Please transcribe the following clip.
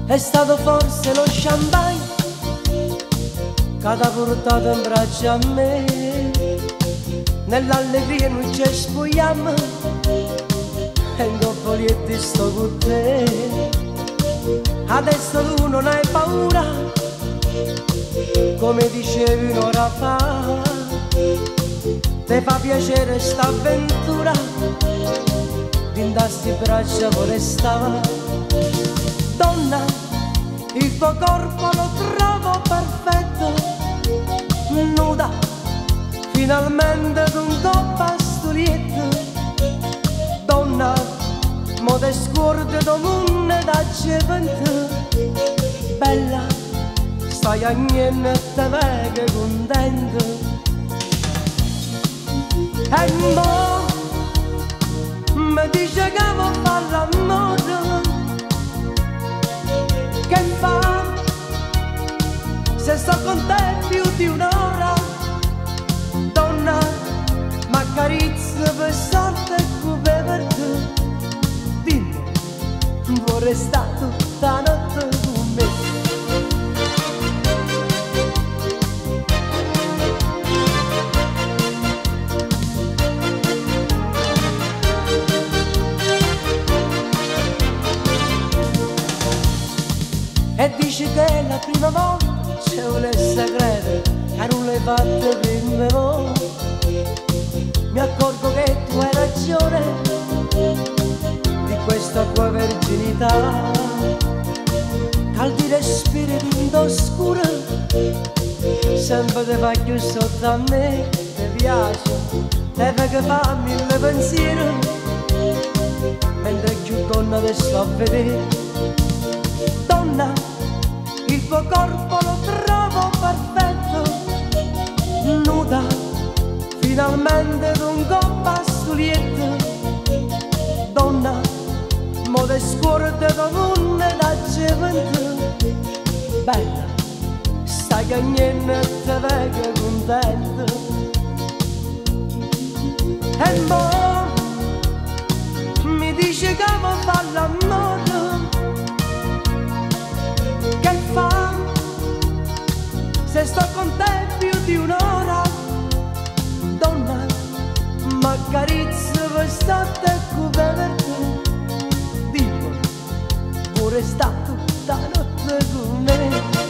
È stato forse lo champagne che t'ha portato in braccio a me. Nell'allegria noi ci spogliamo e in coppolietti sto con te. Adesso tu non hai paura, come dicevi un'ora fa. Ti fa piacere sta avventura, d'indasti braccia vuole stare. Donna, il tuo corpo lo trovo perfetto, nuda, finalmente d'un coppa studietto. Donna, mo te scordi domunne da gioventù. Bella, stai a niente e te vega contento. E mo mi dice che vuoi fare l'amore. Che fa se sto con te più di un'ora? Donna, m'accarezza per sorte e come per te. Dimmi, vorrei stare tutta notte con me. E dici che è la prima volta c'è un segreto che non l'hai fatto prima volta. Mi accorgo che tu hai ragione di questa tua verginità. Caldi respiri d'oscuro, sempre ti fa più sotto a me. Ti piace, te che fa mille pensieri, mentre più donna ti sto a vedere. Donna, il tuo corpo lo trovo perfetto, nuda, finalmente d'un coppa studietto. Donna, mo te scordi domunne da gioventù. Bella, stai a niente e te vega contento. E mo mi dice che vuoi fare l'amore. Che fa se sto con te più di un'ora? Donna, m'accarezza per stare e come per te. Dimmi, vorrei stare tutta notte con me.